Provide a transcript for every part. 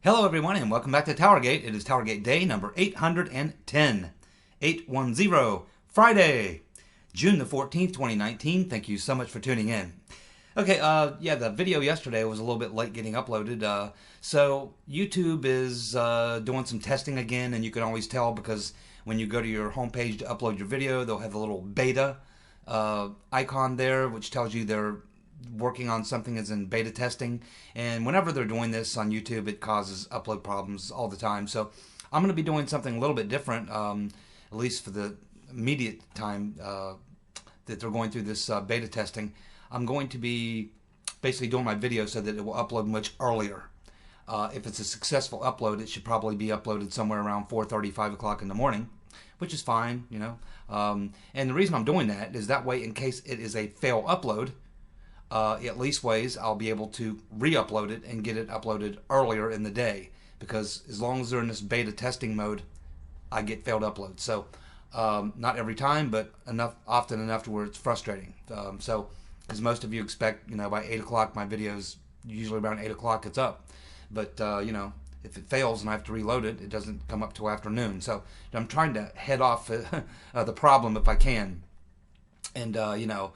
Hello, everyone, and welcome back to Towergate. It is Towergate Day number 810. 810, Friday, June the 14th, 2019. Thank you so much for tuning in. Okay, the video yesterday was a little bit late getting uploaded. So YouTube is doing some testing again, and you can always tell because when you go to your homepage to upload your video, they'll have a little beta icon there, which tells you they're working on something as in beta testing, and whenever they're doing this on YouTube, it causes upload problems all the time. So I'm going to be doing something a little bit different, at least for the immediate time that they're going through this beta testing. I'm going to be basically doing my video so that it will upload much earlier. If it's a successful upload, it should probably be uploaded somewhere around 4:30, 5 o'clock in the morning, which is fine, you know. And the reason I'm doing that is that way, in case it is a fail upload, at least ways I'll be able to re-upload it and get it uploaded earlier in the day, because as long as they're in this beta testing mode, I get failed uploads. So not every time, but often enough to where it's frustrating. So because most of you expect, you know, by 8 o'clock my videos, usually around 8 o'clock it's up, but you know, if it fails and I have to reload it, it doesn't come up till afternoon. So I'm trying to head off the problem if I can, and you know,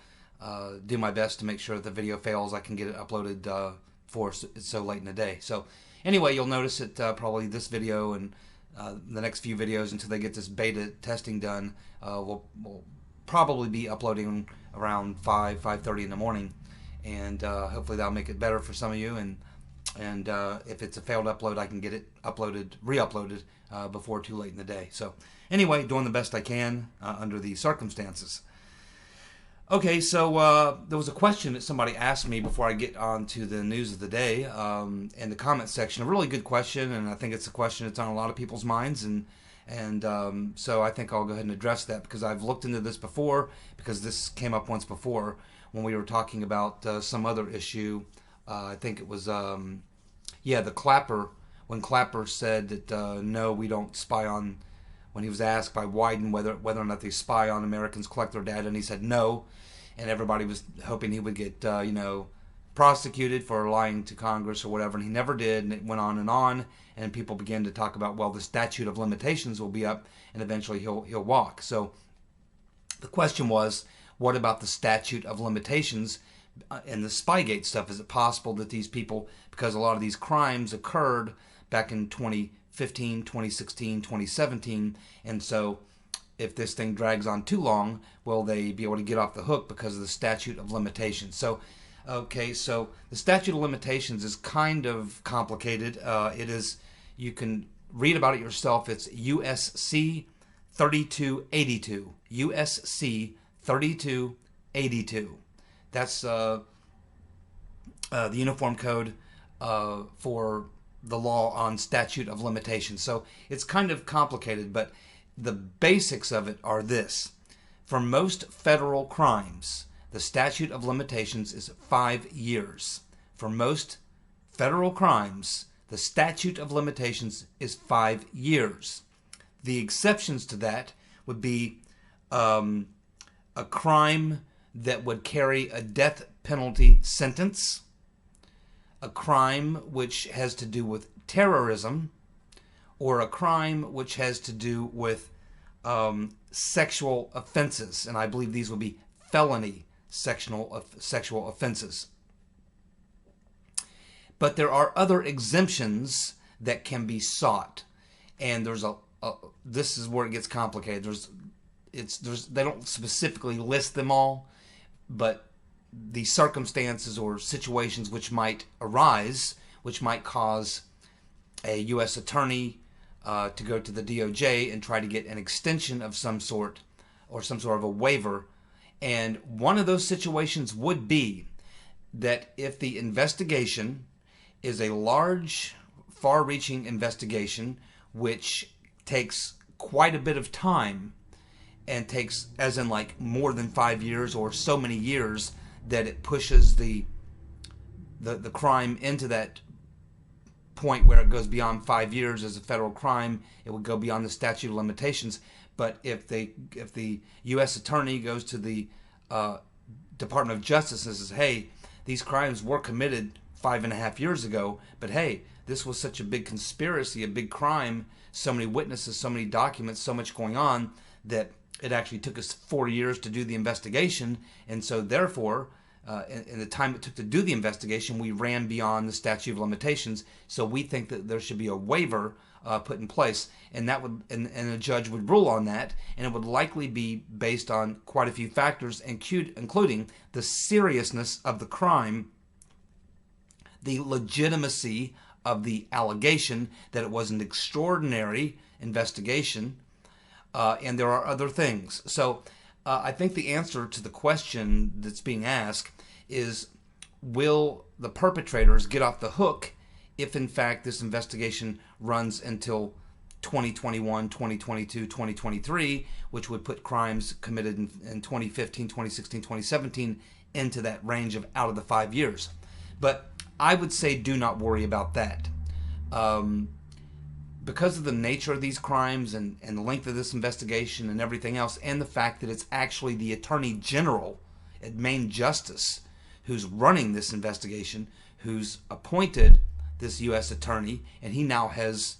do my best to make sure that the video fails. I can get it uploaded before it's so late in the day. So anyway, you'll notice that probably this video and the next few videos until they get this beta testing done, we'll probably be uploading around 5:30 in the morning, and hopefully that'll make it better for some of you. And if it's a failed upload, I can get it re-uploaded before too late in the day. So anyway, doing the best I can under these circumstances. Okay, so there was a question that somebody asked me before I get on to the news of the day in the comment section. A really good question, and I think it's a question that's on a lot of people's minds, and so I think I'll go ahead and address that, because I've looked into this before, because this came up once before when we were talking about some other issue. I think it was, the Clapper, when Clapper said that no, we don't spy on, when he was asked by Wyden whether or not they spy on Americans, collect their data, and he said no, and everybody was hoping he would get prosecuted for lying to Congress or whatever, and he never did, and it went on, and people began to talk about, well, the statute of limitations will be up, and eventually he'll walk. So the question was, what about the statute of limitations and the Spygate stuff? Is it possible that these people, because a lot of these crimes occurred back in 2015, 2016, 2017, and so if this thing drags on too long, will they be able to get off the hook because of the statute of limitations? So, okay, so the statute of limitations is kind of complicated. It is, you can read about it yourself. It's USC 3282. USC 3282. That's the uniform code for the law on statute of limitations. So it's kind of complicated, but the basics of it are this. For most federal crimes, the statute of limitations is 5 years. For most federal crimes, the statute of limitations is 5 years. The exceptions to that would be a crime that would carry a death penalty sentence, a crime which has to do with terrorism, or a crime which has to do with sexual offenses, and I believe these would be felony sexual offenses. But there are other exemptions that can be sought, and there's this is where it gets complicated. They don't specifically list them all, but the circumstances or situations which might arise, which might cause a U.S. attorney to go to the DOJ and try to get an extension of some sort, or some sort of a waiver. And one of those situations would be that if the investigation is a large, far-reaching investigation which takes quite a bit of time, and takes, as in like more than 5 years or so many years, that it pushes the crime into that point where it goes beyond 5 years as a federal crime, it would go beyond the statute of limitations. But if the U.S. attorney goes to the Department of Justice and says, hey, these crimes were committed 5.5 years ago. But hey, this was such a big conspiracy, a big crime, so many witnesses, so many documents, so much going on, that it actually took us 4 years to do the investigation. And so therefore, in the time it took to do the investigation, we ran beyond the statute of limitations. So we think that there should be a waiver put in place, and that would, and a judge would rule on that, and it would likely be based on quite a few factors, including the seriousness of the crime, the legitimacy of the allegation that it was an extraordinary investigation, and there are other things. So I think the answer to the question that's being asked is, will the perpetrators get off the hook if in fact this investigation runs until 2021, 2022, 2023, which would put crimes committed in 2015, 2016, 2017 into that range of out of the 5 years. But I would say do not worry about that. Because of the nature of these crimes and the length of this investigation and everything else, and the fact that it's actually the Attorney General at Main Justice who's running this investigation, who's appointed this U.S. attorney, and he now has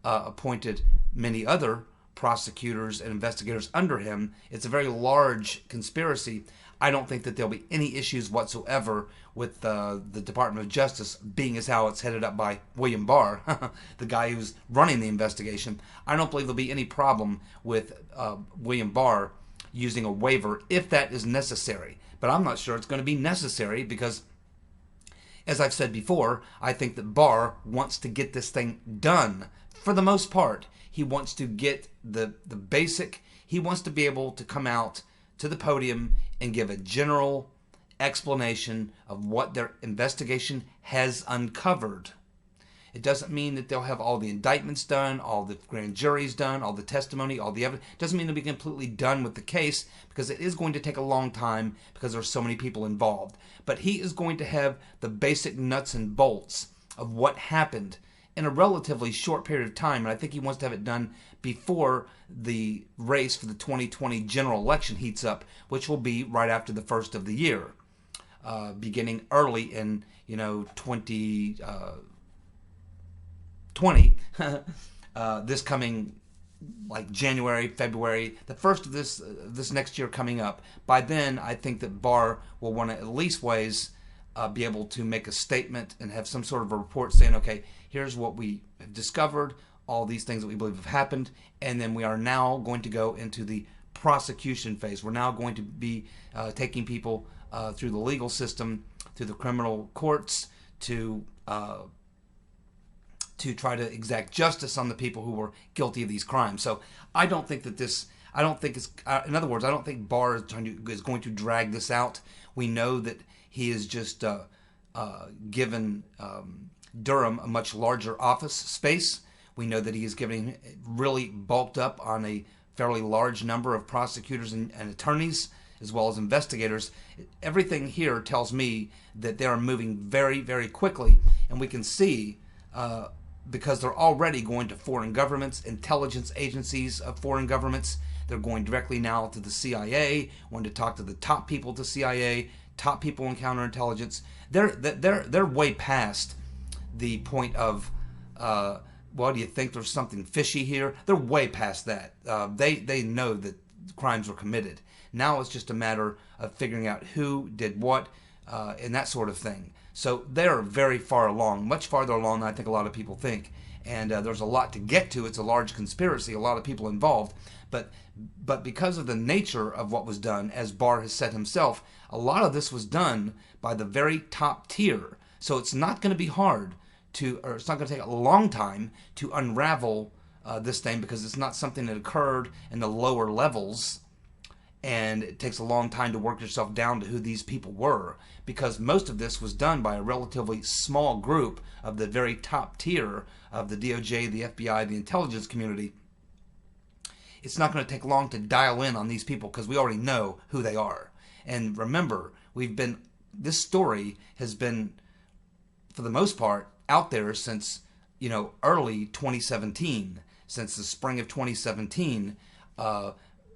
appointed many other prosecutors and investigators under him. It's a very large conspiracy. I don't think that there'll be any issues whatsoever with the Department of Justice, being as how it's headed up by William Barr, the guy who's running the investigation. I don't believe there'll be any problem with William Barr using a waiver if that is necessary. But I'm not sure it's going to be necessary because, as I've said before, I think that Barr wants to get this thing done. For the most part, he wants to get the basic, he wants to be able to come out to the podium and give a general explanation of what their investigation has uncovered. It doesn't mean that they'll have all the indictments done, all the grand juries done, all the testimony, all the evidence. It doesn't mean they'll be completely done with the case, because it is going to take a long time because there are so many people involved. But he is going to have the basic nuts and bolts of what happened in a relatively short period of time, and I think he wants to have it done before the race for the 2020 general election heats up, which will be right after the first of the year, beginning early in 2020, this coming like January, February, the first of this next year coming up. By then, I think that Barr will want to at least be able to make a statement and have some sort of a report saying, okay, here's what we have discovered, all these things that we believe have happened, and then we are now going to go into the prosecution phase. We're now going to be taking people through the legal system, through the criminal courts, to try to exact justice on the people who were guilty of these crimes. So I don't think that in other words, I don't think Barr is going to drag this out. We know that he has just given Durham a much larger office space. We know that he is really bulked up on a fairly large number of prosecutors and attorneys, as well as investigators. Everything here tells me that they are moving very, very quickly, and we can see because they're already going to foreign governments, intelligence agencies of foreign governments. They're going directly now to the CIA, wanting to talk to the top people at the CIA, top people in counterintelligence. They're way past the point of, well, do you think there's something fishy here? They're way past that. They know that crimes were committed. Now it's just a matter of figuring out who did what and that sort of thing. So they're very far along, much farther along than I think a lot of people think. And there's a lot to get to. It's a large conspiracy, a lot of people involved. But because of the nature of what was done, as Barr has said himself, a lot of this was done by the very top tier. So it's not going to be hard it's not going to take a long time to unravel this thing, because it's not something that occurred in the lower levels, and it takes a long time to work yourself down to who these people were, because most of this was done by a relatively small group of the very top tier of the DOJ, the FBI, the intelligence community. It's not going to take long to dial in on these people, because we already know who they are. And remember, this story has been, for the most part, out there since early 2017. Since the spring of 2017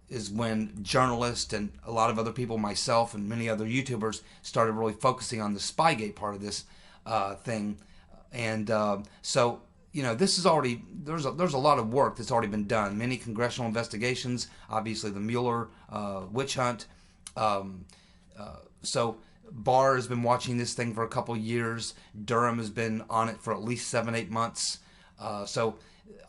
is when journalists and a lot of other people, myself and many other YouTubers, started really focusing on the Spygate part of this. thing, and so this is already there's a lot of work that's already been done. Many congressional investigations, obviously the Mueller witch hunt. So Barr has been watching this thing for a couple years. Durham has been on it for at least 7-8 months. So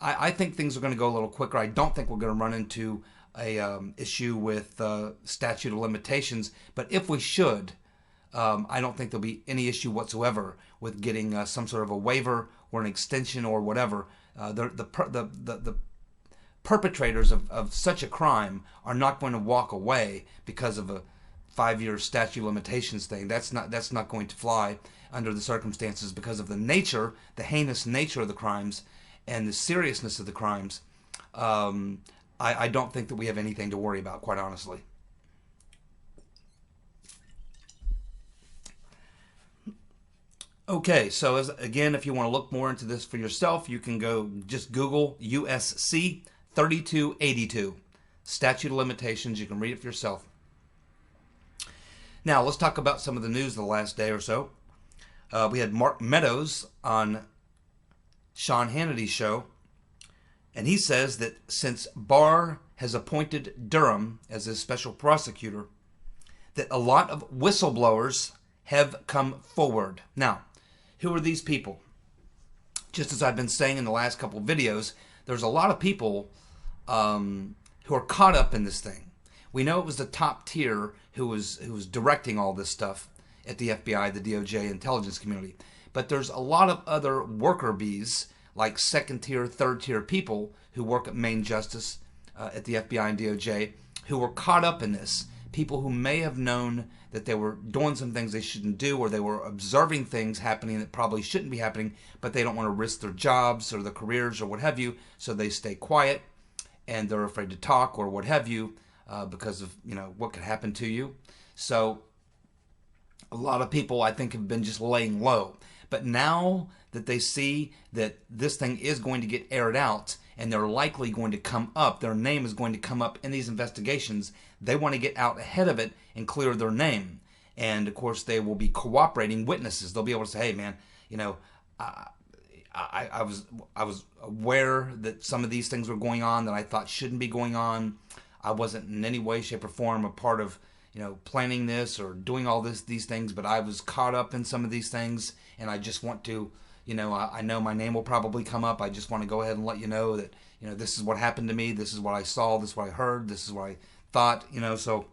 I think things are going to go a little quicker. I don't think we're going to run into a issue with statute of limitations. But if we should, I don't think there'll be any issue whatsoever with getting some sort of a waiver or an extension or whatever. The perpetrators of such a crime are not going to walk away because of a 5-year statute of limitations thing. That's not going to fly under the circumstances because of the heinous nature of the crimes and the seriousness of the crimes. I don't think that we have anything to worry about, quite honestly. Okay, so again, if you want to look more into this for yourself, you can go just Google USC 3282 statute of limitations. You can read it for yourself. Now, let's talk about some of the news of the last day or so. We had Mark Meadows on Sean Hannity's show, and he says that since Barr has appointed Durham as his special prosecutor, that a lot of whistleblowers have come forward. Now, who are these people? Just as I've been saying in the last couple of videos, there's a lot of people who are caught up in this thing. We know it was the top tier who was directing all this stuff at the FBI, the DOJ, intelligence community. But there's a lot of other worker bees, like second tier, third tier people who work at Main Justice, at the FBI and DOJ, who were caught up in this. People who may have known that they were doing some things they shouldn't do, or they were observing things happening that probably shouldn't be happening, but they don't want to risk their jobs or their careers or what have you, so they stay quiet and they're afraid to talk or what have you, because of what could happen to you. So a lot of people, I think, have been just laying low. But now that they see that this thing is going to get aired out and they're likely going to come up, their name is going to come up in these investigations, they want to get out ahead of it and clear their name. And of course, they will be cooperating witnesses. They'll be able to say, hey man, I was aware that some of these things were going on that I thought shouldn't be going on. I wasn't in any way, shape, or form a part of planning this or doing all these things, but I was caught up in some of these things, and I just want to, I know my name will probably come up. I just want to go ahead and let you know that, this is what happened to me, this is what I saw, this is what I heard, this is what I thought, so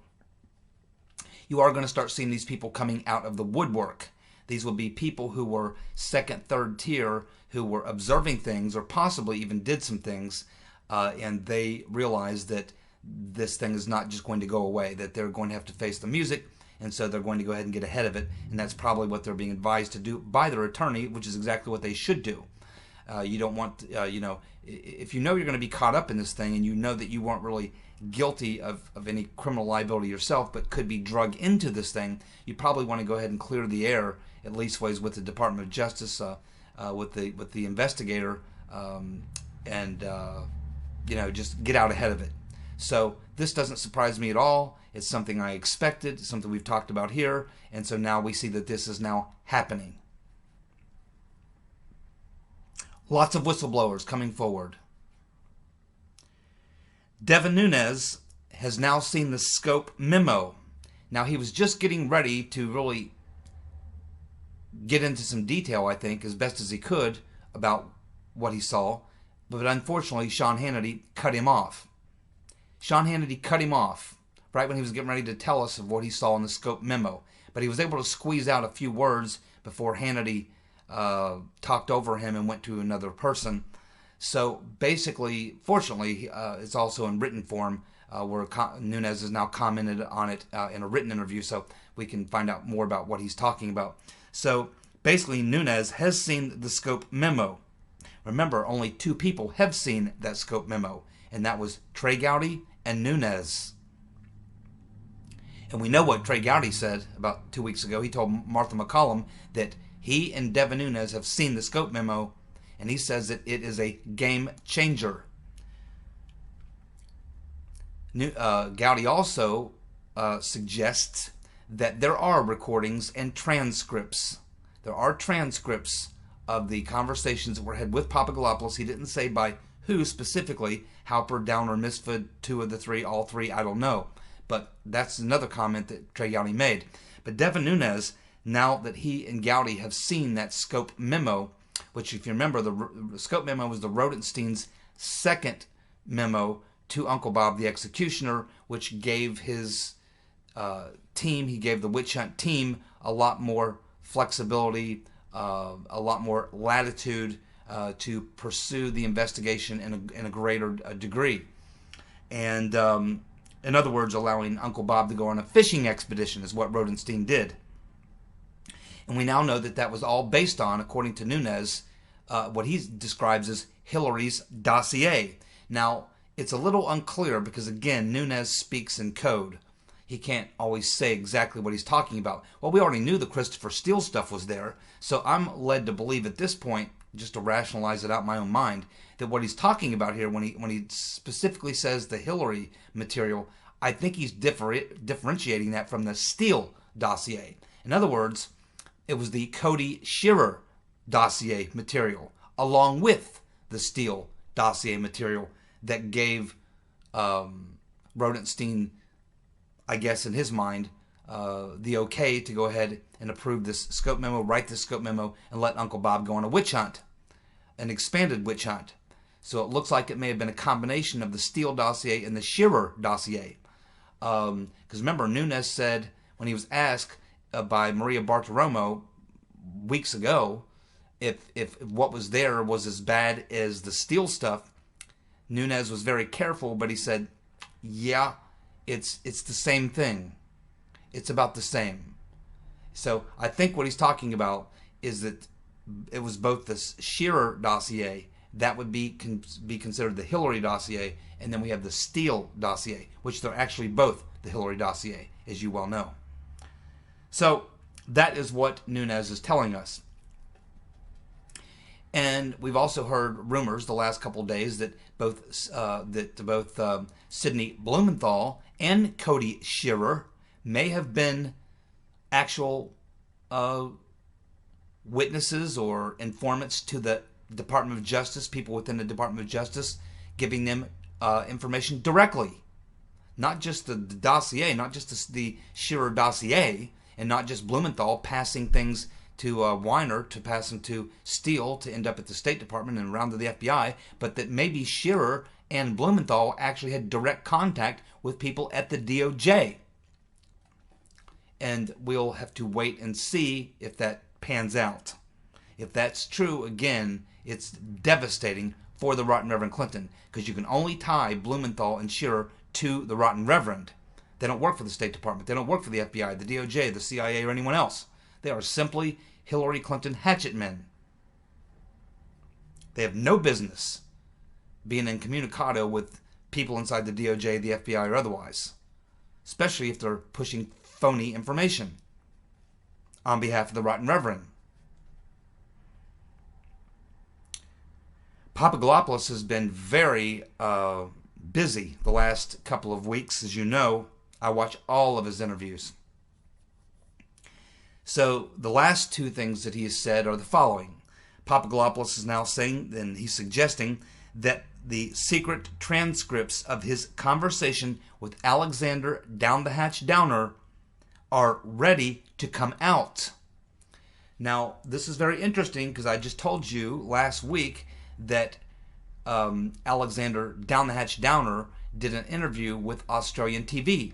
you are going to start seeing these people coming out of the woodwork. These will be people who were second, third tier, who were observing things or possibly even did some things, and they realized that this thing is not just going to go away, that they're going to have to face the music, and so they're going to go ahead and get ahead of it, and that's probably what they're being advised to do by their attorney, which is exactly what they should do. You don't want, if you know you're going to be caught up in this thing and you know that you weren't really guilty of any criminal liability yourself but could be drugged into this thing, you probably want to go ahead and clear the air, at least ways with the Department of Justice, with the investigator, and just get out ahead of it. So this doesn't surprise me at all. It's something I expected, something we've talked about here, and so now we see that this is now happening. Lots of whistleblowers coming forward. Devin Nunes has now seen the scope memo. Now, he was just getting ready to really get into some detail, I think, as best as he could about what he saw, but unfortunately, Sean Hannity cut him off. Sean Hannity cut him off right when he was getting ready to tell us of what he saw in the scope memo. But he was able to squeeze out a few words before Hannity talked over him and went to another person. So basically, fortunately, it's also in written form, where Nunes has now commented on it in a written interview, so we can find out more about what he's talking about. So basically, Nunes has seen the scope memo. Remember, only 2 people have seen that scope memo, and that was Trey Gowdy and Nunes. And we know what Trey Gowdy said about 2 weeks ago. He told Martha McCollum that he and Devin Nunes have seen the scope memo, and he says that it is a game changer. Gowdy also suggests that there are recordings and transcripts There are transcripts of the conversations that were had with Papadopoulos. He didn't say by who specifically, Halper, Downer, Misfit, two of the three, all three, I don't know. But that's another comment that Trey Gowdy made. But Devin Nunes, now that he and Gowdy have seen that scope memo, which if you remember, the scope memo was the Rodenstein's second memo to Uncle Bob the Executioner, which gave his team, he gave the witch hunt team a lot more flexibility, a lot more latitude to pursue the investigation in a greater degree. And in other words, allowing Uncle Bob to go on a fishing expedition is what Rodenstein did. And we now know that that was all based on, according to Nunes, what he describes as Hillary's dossier. Now, it's a little unclear because, again, Nunes speaks in code. He can't always say exactly what he's talking about. Well, we already knew the Christopher Steele stuff was there, so I'm led to believe at this point, just to rationalize it out in my own mind, that what he's talking about here when he specifically says the Hillary material, I think he's differentiating that from the Steele dossier. In other words, it was the Cody Shearer dossier material, along with the Steele dossier material, that gave Rodenstein, I guess in his mind, the okay to go ahead and approve this scope memo, write this scope memo, and let Uncle Bob go on a witch hunt, an expanded witch hunt. So it looks like it may have been a combination of the Steele dossier and the Shearer dossier. Because remember, Nunes said when he was asked by Maria Bartiromo weeks ago if what was there was as bad as the Steele stuff, Nunes was very careful, but he said, yeah, it's the same thing. It's about the same. So I think what he's talking about is that it was both the Shearer dossier, that would be considered the Hillary dossier, and then we have the Steele dossier, which they're actually both the Hillary dossier, as you well know. So that is what Nunes is telling us. And we've also heard rumors the last couple of days that both Sidney Blumenthal and Cody Shearer may have been actual witnesses or informants to the Department of Justice, people within the Department of Justice, giving them information directly. Not just the dossier, not just the Shearer dossier, and not just Blumenthal passing things to Weiner to pass them to Steele to end up at the State Department and around to the FBI, but that maybe Shearer and Blumenthal actually had direct contact with people at the DOJ. And we'll have to wait and see if that pans out. If that's true, again, it's devastating for the Rotten Reverend Clinton, because you can only tie Blumenthal and Shearer to the Rotten Reverend. They don't work for the State Department. They don't work for the FBI, the DOJ, the CIA, or anyone else. They are simply Hillary Clinton hatchet men. They have no business being incommunicado with people inside the DOJ, the FBI, or otherwise, especially if they're pushing phony information on behalf of the Rotten Reverend. Papadopoulos has been very busy the last couple of weeks. As you know, I watch all of his interviews. So the last two things that he has said are the following. Papadopoulos is now saying, and he's suggesting, that the secret transcripts of his conversation with Alexander Down the Hatch Downer are ready to come out. Now, this is very interesting because I just told you last week that Alexander Down the Hatch Downer did an interview with Australian TV.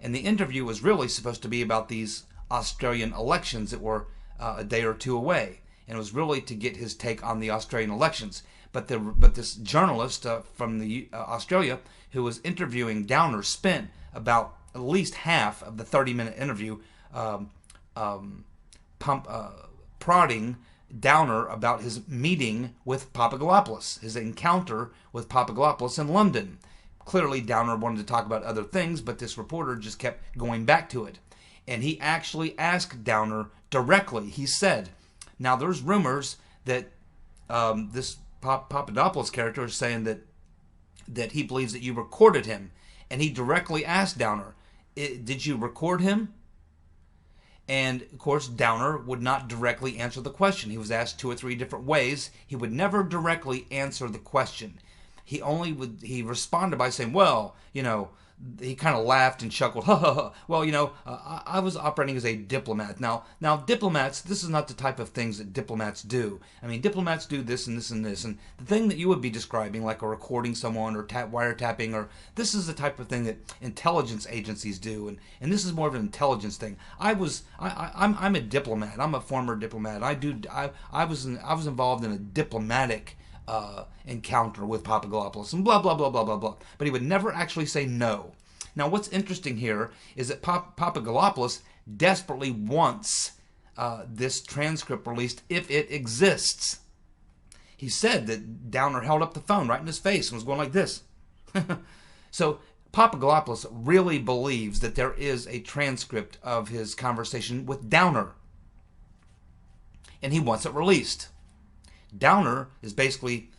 And the interview was really supposed to be about these Australian elections that were a day or two away. And it was really to get his take on the Australian elections. But this journalist from Australia who was interviewing Downer spent about at least half of the 30-minute interview prodding Downer about his meeting with Papadopoulos, his encounter with Papadopoulos in London. Clearly, Downer wanted to talk about other things, but this reporter just kept going back to it. And he actually asked Downer directly. He said, now there's rumors that this Papadopoulos character is saying that he believes that you recorded him. And he directly asked Downer, did you record him? And of course, Downer would not directly answer the question. He was asked 2 or 3 different ways. He would never directly answer the question. He responded by saying, well, he kind of laughed and chuckled. Ha ha ha. Well, I was operating as a diplomat. Now, diplomats, this is not the type of things that diplomats do. I mean, diplomats do this and this and this. And the thing that you would be describing, like a recording someone or wiretapping, or this is the type of thing that intelligence agencies do. And this is more of an intelligence thing. I'm a diplomat. I'm a former diplomat. I was involved in a diplomatic encounter with Papadopoulos and blah, blah, blah, blah, blah, blah. But he would never actually say no. Now, what's interesting here is that Papadopoulos desperately wants this transcript released if it exists. He said that Downer held up the phone right in his face and was going like this. So Papadopoulos really believes that there is a transcript of his conversation with Downer, and he wants it released. Downer is basically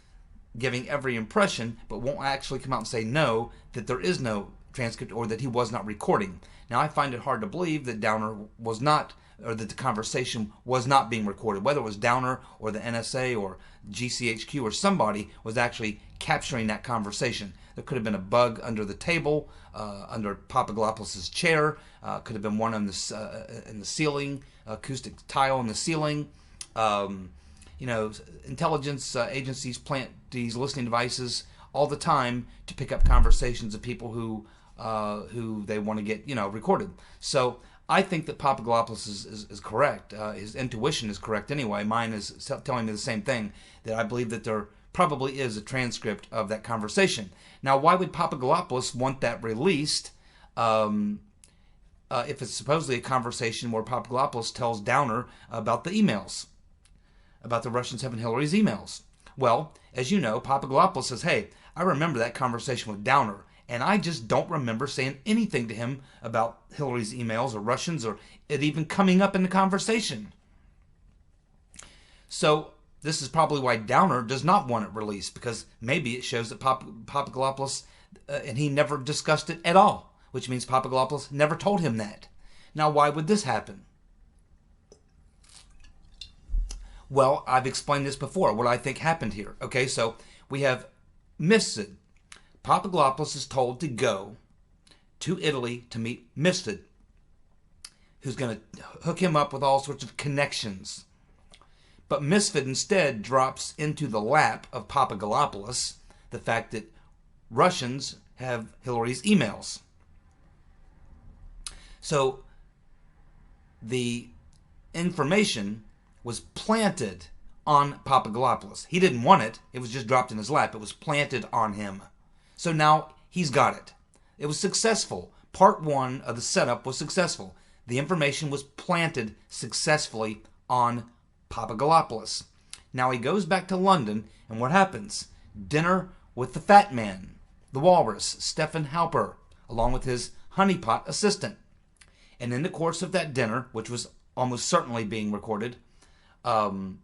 giving every impression, but won't actually come out and say no, that there is no transcript or that he was not recording. Now, I find it hard to believe that Downer was not, or that the conversation was not being recorded. Whether it was Downer or the NSA or GCHQ or somebody was actually capturing that conversation. There could have been a bug under the table, under Papadopoulos' chair. Could have been one in the ceiling, acoustic tile in the ceiling. Intelligence agencies plant these listening devices all the time to pick up conversations of people who they want to get recorded. So I think that Papadopoulos is correct. His intuition is correct anyway. Mine is telling me the same thing, that I believe that there probably is a transcript of that conversation. Now, why would Papadopoulos want that released if it's supposedly a conversation where Papadopoulos tells Downer about the emails, about the Russians having Hillary's emails? Well, as you know, Papadopoulos says, hey, I remember that conversation with Downer, and I just don't remember saying anything to him about Hillary's emails or Russians or it even coming up in the conversation. So this is probably why Downer does not want it released, because maybe it shows that Papadopoulos and he never discussed it at all, which means Papadopoulos never told him that. Now, why would this happen? Well, I've explained this before, what I think happened here. Okay, so we have Mifsud. Papadopoulos is told to go to Italy to meet Mifsud, who's going to hook him up with all sorts of connections. But Mifsud instead drops into the lap of Papadopoulos the fact that Russians have Hillary's emails. So the information was planted on Papadopoulos. He didn't want it. It was just dropped in his lap. It was planted on him. So now he's got it. It was successful. Part 1 of the setup was successful. The information was planted successfully on Papadopoulos. Now he goes back to London, and what happens? Dinner with the fat man, the walrus, Stefan Halper, along with his honeypot assistant. And in the course of that dinner, which was almost certainly being recorded, and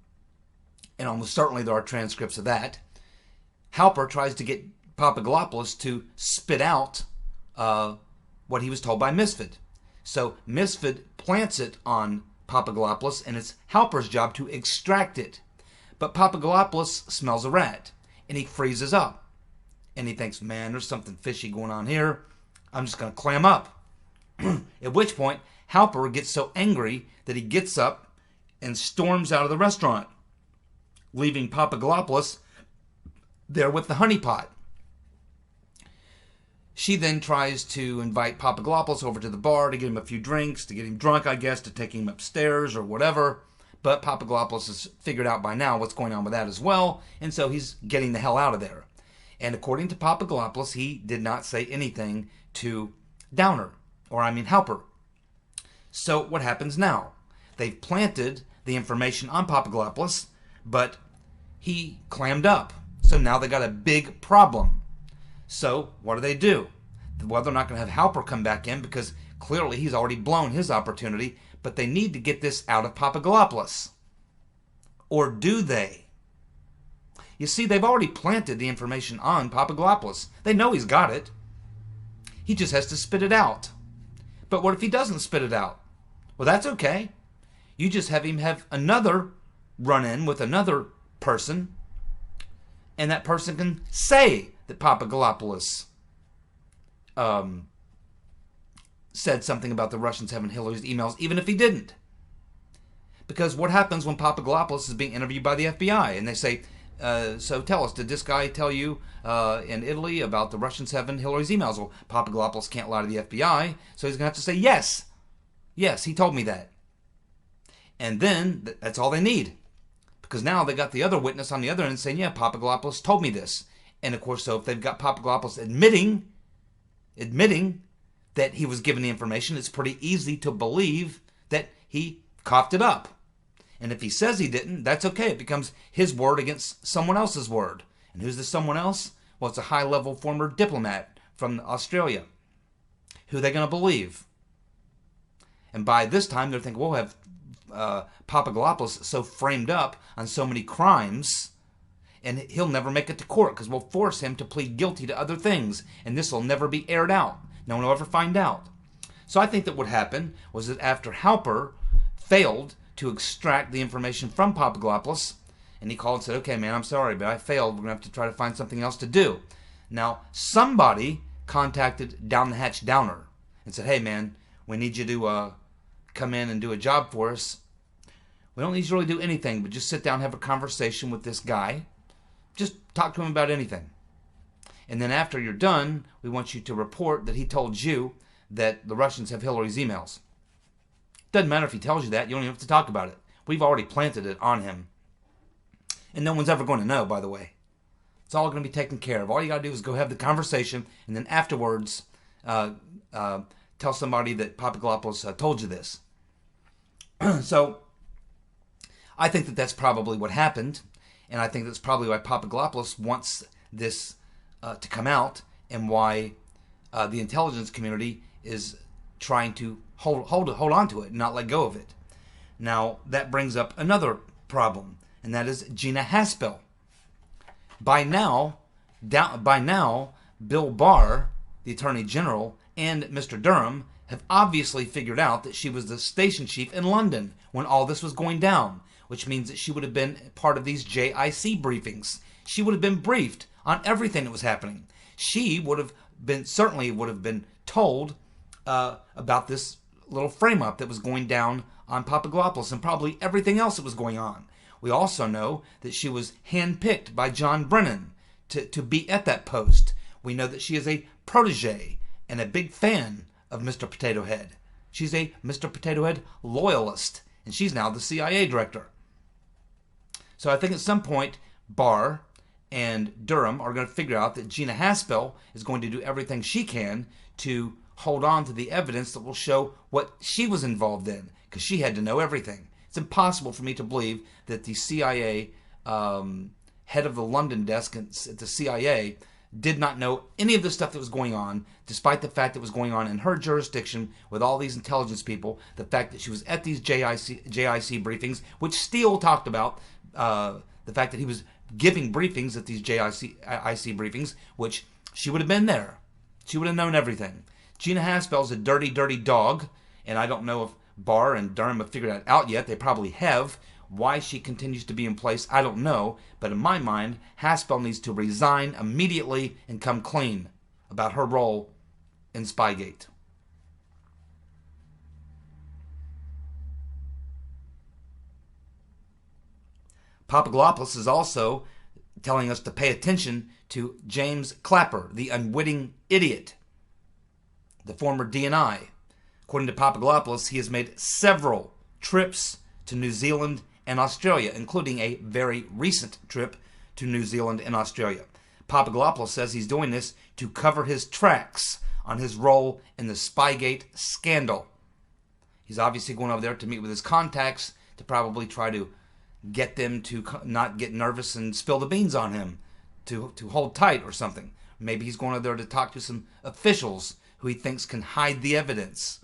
almost certainly there are transcripts of that, Halper tries to get Papadopoulos to spit out what he was told by Mifsud. So Mifsud plants it on Papadopoulos, and it's Halper's job to extract it. But Papadopoulos smells a rat, and he freezes up. And he thinks, man, there's something fishy going on here. I'm just going to clam up. At which point, Halper gets so angry that he gets up and storms out of the restaurant, leaving Papadopoulos there with the honeypot. She then tries to invite Papadopoulos over to the bar to get him a few drinks, to get him drunk, I guess, to take him upstairs or whatever. But Papadopoulos has figured out by now what's going on with that as well, and so he's getting the hell out of there. And according to Papadopoulos, he did not say anything to Downer, Halper. So what happens now? They've planted the information on Papadopoulos, but he clammed up. So now they got a big problem. So what do? Well, they're not going to have Halper come back in because clearly he's already blown his opportunity, but they need to get this out of Papadopoulos. Or do they? You see, they've already planted the information on Papadopoulos. They know he's got it. He just has to spit it out. But what if he doesn't spit it out? Well, that's okay. You just have him have another run-in with another person, and that person can say that Papadopoulos said something about the Russians having Hillary's emails, even if he didn't. Because what happens when Papadopoulos is being interviewed by the FBI, and they say, so tell us, did this guy tell you in Italy about the Russians having Hillary's emails? Well, Papadopoulos can't lie to the FBI, so he's going to have to say, yes. Yes, he told me that. And then, that's all they need. Because now they got the other witness on the other end saying, yeah, Papadopoulos told me this. And of course, so if they've got Papadopoulos admitting that he was given the information, it's pretty easy to believe that he coughed it up. And if he says he didn't, that's okay. It becomes his word against someone else's word. And who's the someone else? Well, it's a high-level former diplomat from Australia. Who are they going to believe? And by this time, they're thinking, we'll have Papadopoulos so framed up on so many crimes, and he'll never make it to court because we'll force him to plead guilty to other things, and this will never be aired out. No one will ever find out. So I think that what happened was that after Halper failed to extract the information from Papadopoulos, and he called and said, okay, man, I'm sorry, but I failed. We're going to have to try to find something else to do. Now, somebody contacted Down the Hatch Downer and said, hey, man, we need you to come in and do a job for us. We don't need you to really do anything, but just sit down and have a conversation with this guy. Just talk to him about anything. And then after you're done, we want you to report that he told you that the Russians have Hillary's emails. Doesn't matter if he tells you that. You don't even have to talk about it. We've already planted it on him. And no one's ever going to know, by the way. It's all going to be taken care of. All you got to do is go have the conversation, and then afterwards tell somebody that Papadopoulos told you this. So I think that that's probably what happened, and I think that's probably why Papadopoulos wants this to come out, and why the intelligence community is trying to hold on to it and not let go of it. Now, that brings up another problem, and that is Gina Haspel. By now, Bill Barr, the Attorney General, and Mr. Durham have obviously figured out that she was the station chief in London when all this was going down, which means that she would have been part of these JIC briefings. She would have been briefed on everything that was happening. She certainly would have been told about this little frame-up that was going down on Papadopoulos and probably everything else that was going on. We also know that she was handpicked by John Brennan to be at that post. We know that she is a protege and a big fan of Mr. Potato Head. She's a Mr. Potato Head loyalist, and she's now the CIA director. So I think at some point, Barr and Durham are going to figure out that Gina Haspel is going to do everything she can to hold on to the evidence that will show what she was involved in, because she had to know everything. It's impossible for me to believe that the CIA head of the London desk at the CIA did not know any of the stuff that was going on, despite the fact that it was going on in her jurisdiction with all these intelligence people, the fact that she was at these JIC briefings, which Steele talked about, the fact that he was giving briefings at these JIC briefings, which she would have been there. She would have known everything. Gina Haspel's a dirty, dirty dog, and I don't know if Barr and Durham have figured that out yet. They probably have. Why she continues to be in place, I don't know. But in my mind, Haspel needs to resign immediately and come clean about her role in Spygate. Papadopoulos is also telling us to pay attention to James Clapper, the unwitting idiot, the former DNI. According to Papadopoulos, he has made several trips to New Zealand and Australia, including a very recent trip to New Zealand and Australia. Papadopoulos says he's doing this to cover his tracks on his role in the Spygate scandal. He's obviously going over there to meet with his contacts to probably try to get them to not get nervous and spill the beans on him, to hold tight or something. Maybe he's going over there to talk to some officials who he thinks can hide the evidence,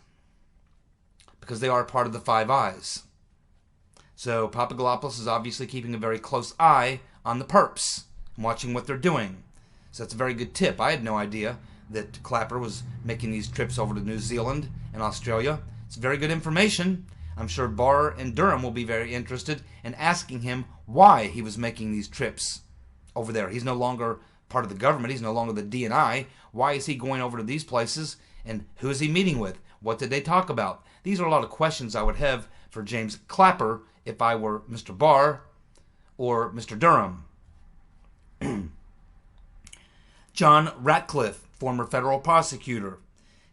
because they are part of the Five Eyes. So Papadopoulos is obviously keeping a very close eye on the perps and watching what they're doing. So that's a very good tip. I had no idea that Clapper was making these trips over to New Zealand and Australia. It's very good information. I'm sure Barr and Durham will be very interested in asking him why he was making these trips over there. He's no longer part of the government. He's no longer the DNI. Why is he going over to these places? And who is he meeting with? What did they talk about? These are a lot of questions I would have for James Clapper if I were Mr. Barr or Mr. Durham. John Ratcliffe, former federal prosecutor,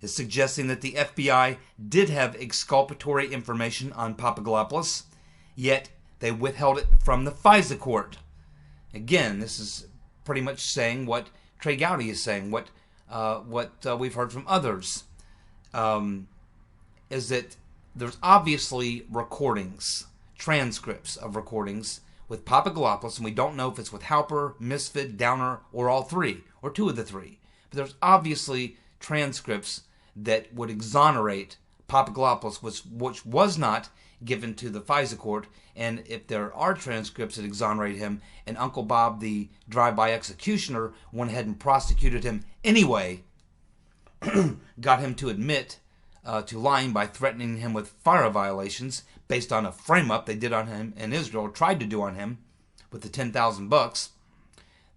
is suggesting that the FBI did have exculpatory information on Papadopoulos, yet they withheld it from the FISA court. Again, this is pretty much saying what Trey Gowdy is saying, what we've heard from others, is that there's obviously recordings, transcripts of recordings with Papadopoulos, and we don't know if it's with Halper, Misfit, Downer, or all three, or two of the three. But there's obviously transcripts that would exonerate Papadopoulos, which was not given to the FISA court. And if there are transcripts that exonerate him, and Uncle Bob, the drive-by executioner, went ahead and prosecuted him anyway, got him to admit to lying by threatening him with FARA violations based on a frame-up they did on him in Israel, tried to do on him with the $10,000,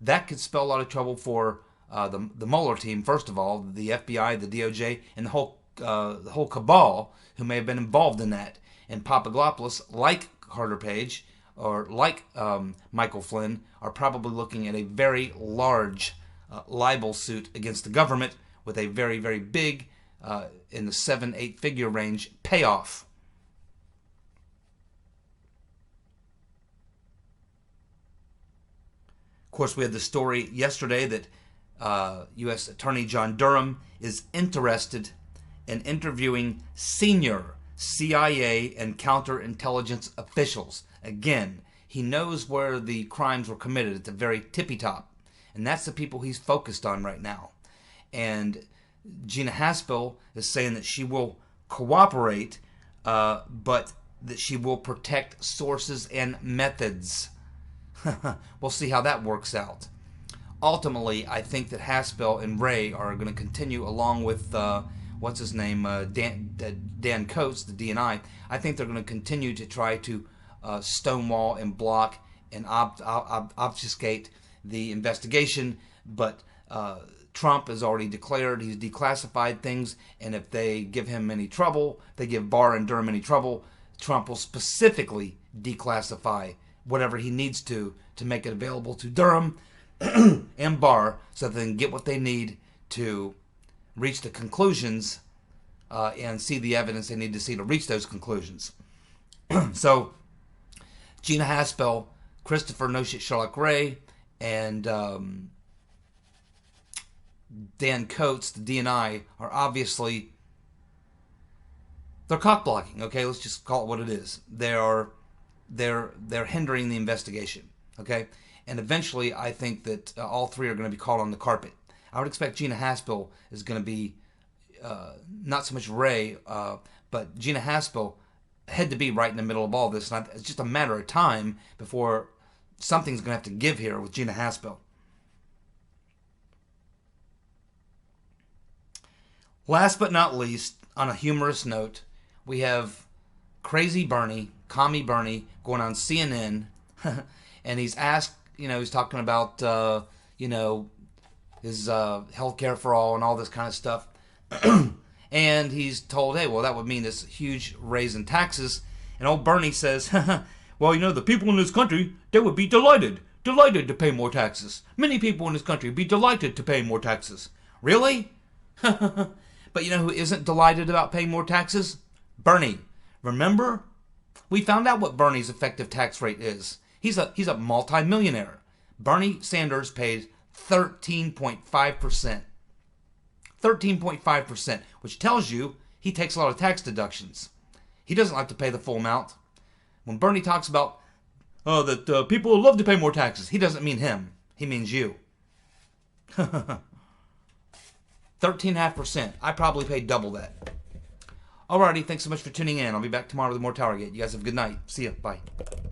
that could spell a lot of trouble for the Mueller team, first of all, the FBI, the DOJ, and the whole cabal who may have been involved in that. And Papadopoulos, like Carter Page, or like Michael Flynn, are probably looking at a very large libel suit against the government with a very, very big, in the 7-8 figure range, payoff. Of course, we had the story yesterday that U.S. Attorney John Durham is interested in interviewing senior CIA and counterintelligence officials. Again, he knows where the crimes were committed at the very tippy top, and that's the people he's focused on right now. And Gina Haspel is saying that she will cooperate, but that she will protect sources and methods. We'll see how that works out. Ultimately, I think that Haspel and Wray are going to continue along with what's his name, Dan Coates, the DNI. I think they're going to continue to try to stonewall and block and obfuscate the investigation. But Trump has already declared he's declassified things, and if they give him any trouble, they give Barr and Durham any trouble, Trump will specifically declassify whatever he needs to make it available to Durham and Barr so that they can get what they need to reach the conclusions and see the evidence they need to see to reach those conclusions. So Gina Haspel, Christopher No Shit Sherlock Wray, and Dan Coates, the DNI, are obviously, they're cock-blocking, okay? Let's just call it what it is. They're hindering the investigation, okay? And eventually, I think that all three are going to be called on the carpet. I would expect Gina Haspel is going to be, not so much Wray, but Gina Haspel had to be right in the middle of all this. And it's just a matter of time before something's going to have to give here with Gina Haspel. Last but not least, on a humorous note, we have Crazy Bernie, Commie Bernie, going on CNN, and he's asked, he's talking about, his health care for all and all this kind of stuff. And he's told, hey, well, that would mean this huge raise in taxes. And old Bernie says, well, the people in this country, they would be delighted to pay more taxes. Many people in this country would be delighted to pay more taxes. Really? But you know who isn't delighted about paying more taxes? Bernie. Remember? We found out what Bernie's effective tax rate is. He's a multi-millionaire. Bernie Sanders paid 13.5%. 13.5%, which tells you he takes a lot of tax deductions. He doesn't like to pay the full amount. When Bernie talks about that people love to pay more taxes, he doesn't mean him. He means you. 13.5%. I probably paid double that. Alrighty, thanks so much for tuning in. I'll be back tomorrow with more Towergate. You guys have a good night. See ya. Bye.